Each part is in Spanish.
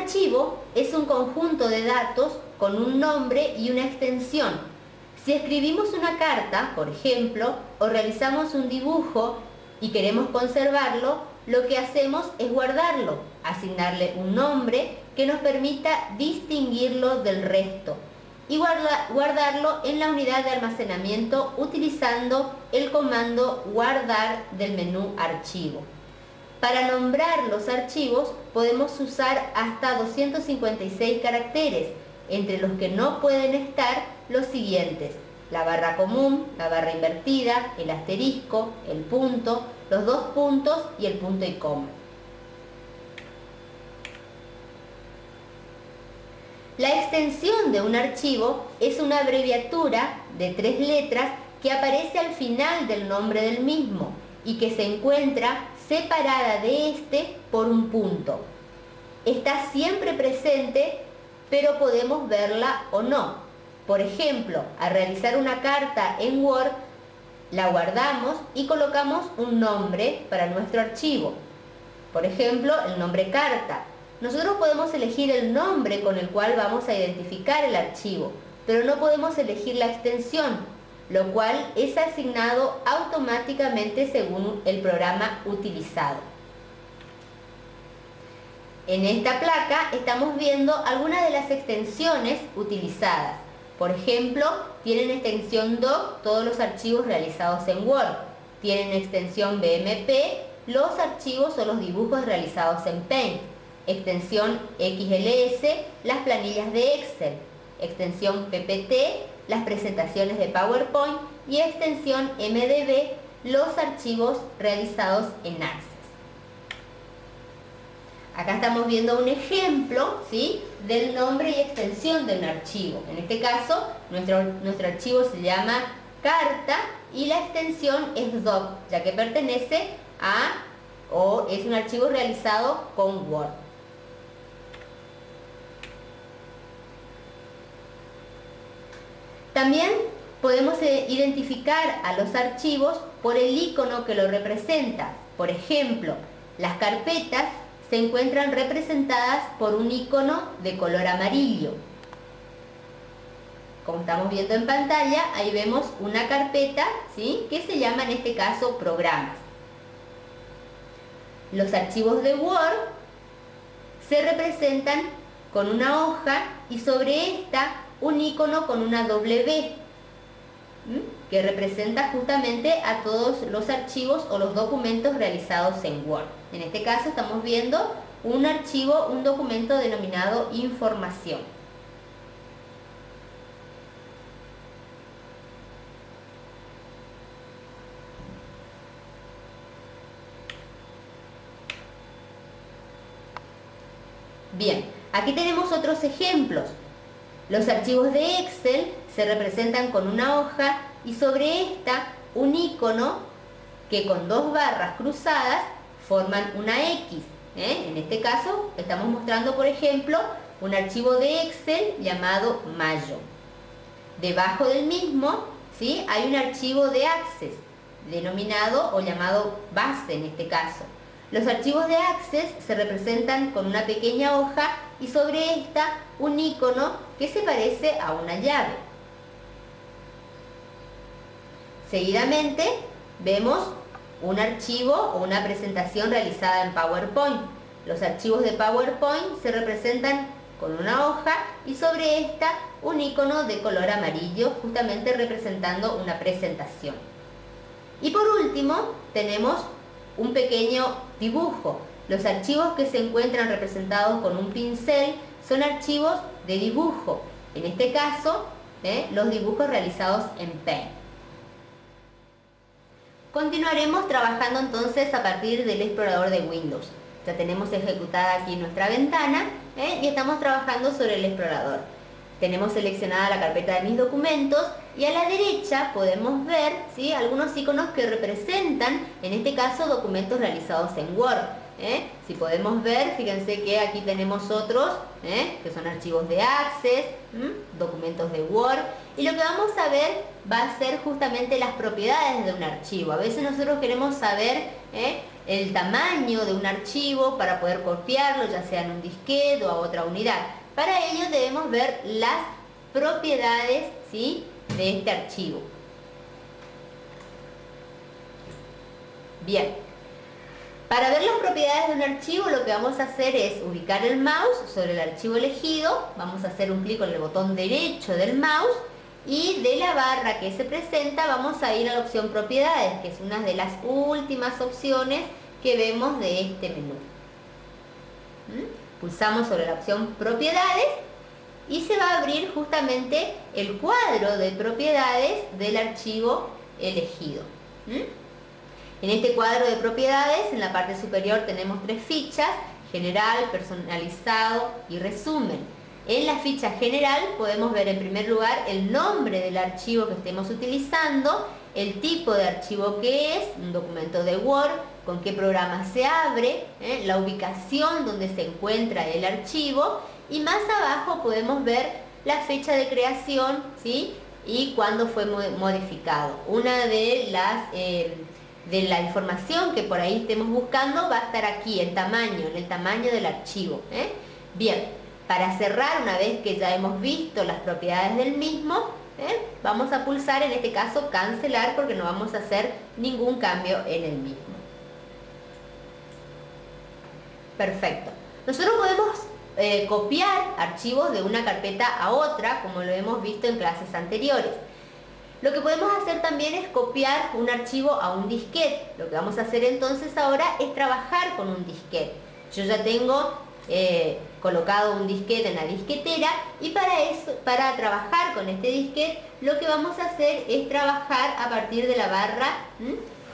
archivo es un conjunto de datos con un nombre y una extensión. Si escribimos una carta, por ejemplo, o realizamos un dibujo y queremos conservarlo, lo que hacemos es guardarlo, asignarle un nombre que nos permita distinguirlo del resto y guardarlo en la unidad de almacenamiento utilizando el comando guardar del menú archivo. Para nombrar los archivos podemos usar hasta 256 caracteres, entre los que no pueden estar los siguientes: la barra común, la barra invertida, el asterisco, el punto, los dos puntos y el punto y coma. La extensión de un archivo es una abreviatura de 3 letras que aparece al final del nombre del mismo y que se encuentra separada de este por un punto. Está siempre presente, pero podemos verla o no. Por ejemplo, al realizar una carta en Word, la guardamos y colocamos un nombre para nuestro archivo. Por ejemplo, el nombre carta. Nosotros podemos elegir el nombre con el cual vamos a identificar el archivo, pero no podemos elegir la extensión, lo cual es asignado automáticamente según el programa utilizado. En esta placa estamos viendo algunas de las extensiones utilizadas. Por ejemplo, tienen extensión doc todos los archivos realizados en Word. Tienen extensión BMP los archivos o los dibujos realizados en Paint. Extensión XLS las planillas de Excel. Extensión PPT las presentaciones de PowerPoint y extensión MDB los archivos realizados en Access. Acá estamos viendo un ejemplo, ¿sí?, del nombre y extensión de un archivo. En este caso, nuestro archivo se llama carta y la extensión es doc, ya que pertenece o es un archivo realizado con Word. También podemos identificar a los archivos por el icono que lo representa. Por ejemplo, las carpetas se encuentran representadas por un icono de color amarillo. Como estamos viendo en pantalla, ahí vemos una carpeta, ¿sí?, que se llama en este caso programas. Los archivos de Word se representan con una hoja y sobre esta un icono con una W, que representa justamente a todos los archivos o los documentos realizados en Word. En este caso estamos viendo un archivo, un documento denominado información. Bien, aquí tenemos otros ejemplos. Los archivos de Excel se representan con una hoja y sobre esta un icono que con dos barras cruzadas forman una X. En este caso estamos mostrando, por ejemplo, un archivo de Excel llamado Mayo. Debajo del mismo, ¿sí?, hay un archivo de Access denominado o llamado base en este caso. Los archivos de Access se representan con una pequeña hoja y sobre esta un icono que se parece a una llave. Seguidamente vemos un archivo o una presentación realizada en PowerPoint. Los archivos de PowerPoint se representan con una hoja y sobre esta un icono de color amarillo, justamente representando una presentación. Y por último tenemos un pequeño dibujo. Los archivos que se encuentran representados con un pincel son archivos de dibujo. En este caso, los dibujos realizados en Paint. Continuaremos trabajando entonces a partir del explorador de Windows. Ya tenemos ejecutada aquí nuestra ventana y estamos trabajando sobre el explorador. Tenemos seleccionada la carpeta de mis documentos y a la derecha podemos ver, ¿sí?, algunos iconos que representan, en este caso, documentos realizados en Word. Si podemos ver, fíjense que aquí tenemos otros, que son archivos de Access, documentos de Word, y lo que vamos a ver va a ser justamente las propiedades de un archivo. A veces nosotros queremos saber el tamaño de un archivo para poder copiarlo, ya sea en un disquete o a otra unidad. Para ello debemos ver las propiedades, ¿sí?, de este archivo. Bien, para ver las propiedades de un archivo lo que vamos a hacer es ubicar el mouse sobre el archivo elegido, vamos a hacer un clic con el botón derecho del mouse y de la barra que se presenta vamos a ir a la opción propiedades, que es una de las últimas opciones que vemos de este menú. Pulsamos sobre la opción propiedades y se va a abrir justamente el cuadro de propiedades del archivo elegido. En este cuadro de propiedades, en la parte superior tenemos 3 fichas: general, personalizado y resumen. En la ficha general podemos ver en primer lugar el nombre del archivo que estemos utilizando, el tipo de archivo que es, un documento de Word, con qué programa se abre, la ubicación donde se encuentra el archivo, y más abajo podemos ver la fecha de creación, ¿sí?, y cuándo fue modificado. Una de la información que por ahí estemos buscando va a estar aquí, el tamaño, en el tamaño del archivo. Bien, para cerrar, una vez que ya hemos visto las propiedades del mismo, vamos a pulsar en este caso cancelar, porque no vamos a hacer ningún cambio en el mismo. Perfecto. Nosotros podemos copiar archivos de una carpeta a otra, como lo hemos visto en clases anteriores. Lo que podemos hacer también es copiar un archivo a un disquete. Lo que vamos a hacer entonces ahora es trabajar con un disquete. Yo ya tengo colocado un disquete en la disquetera, y para trabajar con este disquete lo que vamos a hacer es trabajar a partir de la barra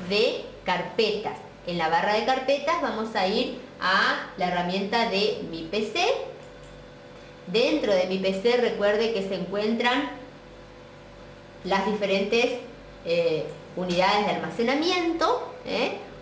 de carpetas. En la barra de carpetas vamos a ir a la herramienta de Mi PC. Dentro de Mi PC recuerde que se encuentran las diferentes unidades de almacenamiento.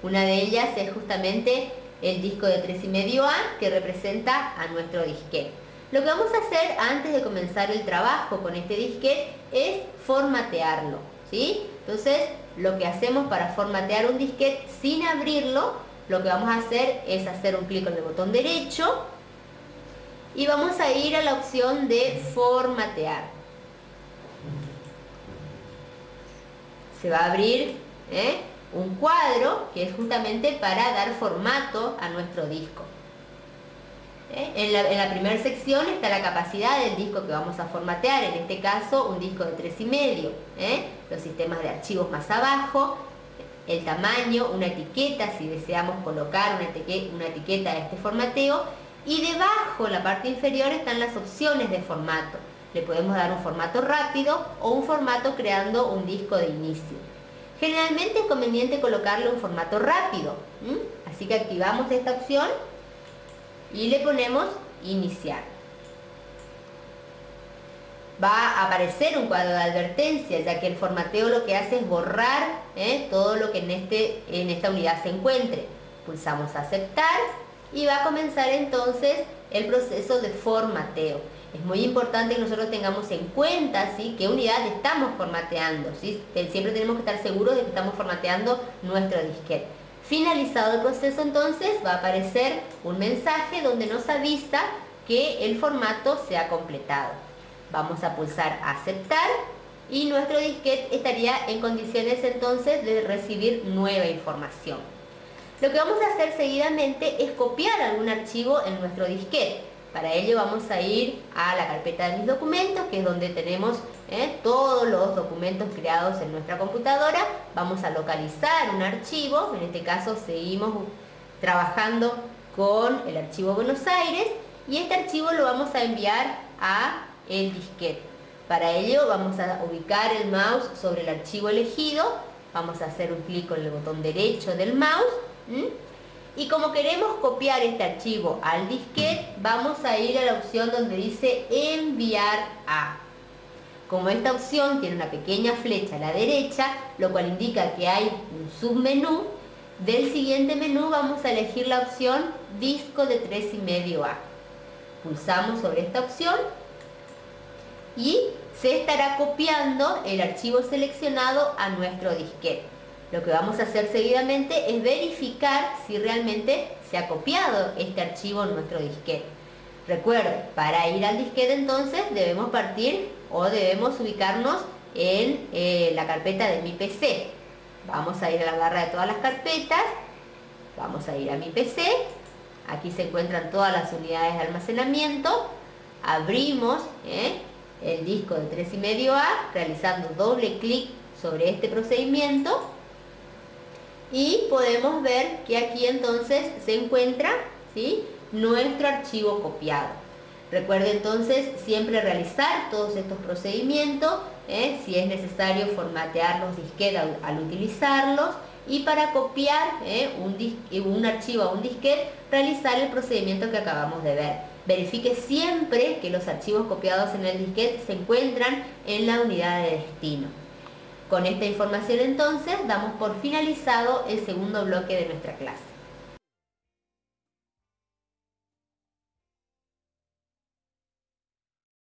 Una de ellas es justamente el disco de 3,5A, que representa a nuestro disquete. Lo que vamos a hacer antes de comenzar el trabajo con este disquete es formatearlo, ¿sí? Entonces, lo que hacemos para formatear un disquete sin abrirlo, lo que vamos a hacer es hacer un clic con el botón derecho y vamos a ir a la opción de formatear. Se va a abrir un cuadro que es justamente para dar formato a nuestro disco. En la primera sección está la capacidad del disco que vamos a formatear, en este caso un disco de 3,5. Los sistemas de archivos más abajo, el tamaño, una etiqueta si deseamos colocar una etiqueta a este formateo, y debajo, en la parte inferior, están las opciones de formato. Le podemos dar un formato rápido o un formato creando un disco de inicio. Generalmente es conveniente colocarle un formato rápido, así que activamos esta opción y le ponemos iniciar. Va a aparecer un cuadro de advertencia, ya que el formateo lo que hace es borrar todo lo que en esta unidad se encuentre. Pulsamos aceptar y va a comenzar entonces el proceso de formateo. Es muy importante que nosotros tengamos en cuenta, ¿sí?, qué unidad estamos formateando, ¿sí? Siempre tenemos que estar seguros de que estamos formateando nuestro disquete. Finalizado el proceso, entonces va a aparecer un mensaje donde nos avisa que el formato se ha completado. Vamos a pulsar aceptar y nuestro disquete estaría en condiciones entonces de recibir nueva información. Lo que vamos a hacer seguidamente es copiar algún archivo en nuestro disquete. Para ello vamos a ir a la carpeta de mis documentos, que es donde tenemos todos los documentos creados en nuestra computadora. Vamos a localizar un archivo, en este caso seguimos trabajando con el archivo Buenos Aires, y este archivo lo vamos a enviar a el disquete. Para ello vamos a ubicar el mouse sobre el archivo elegido, vamos a hacer un clic con el botón derecho del mouse, y como queremos copiar este archivo al disquete, vamos a ir a la opción donde dice enviar a. Como esta opción tiene una pequeña flecha a la derecha, lo cual indica que hay un submenú, del siguiente menú vamos a elegir la opción disco de 3,5A. Pulsamos sobre esta opción y se estará copiando el archivo seleccionado a nuestro disquete. Lo que vamos a hacer seguidamente es verificar si realmente se ha copiado este archivo en nuestro disquete. Recuerden, para ir al disquete entonces debemos partir o debemos ubicarnos en la carpeta de mi PC. Vamos a ir a la barra de todas las carpetas, vamos a ir a mi PC, aquí se encuentran todas las unidades de almacenamiento, abrimos el disco de 3,5A realizando doble clic sobre este procedimiento y podemos ver que aquí entonces se encuentra, ¿sí?, nuestro archivo copiado. Recuerde entonces siempre realizar todos estos procedimientos, si es necesario formatear los disquetes al utilizarlos, y para copiar un archivo a un disquete, realizar el procedimiento que acabamos de ver. Verifique siempre que los archivos copiados en el disquete se encuentran en la unidad de destino. Con esta información entonces damos por finalizado el segundo bloque de nuestra clase.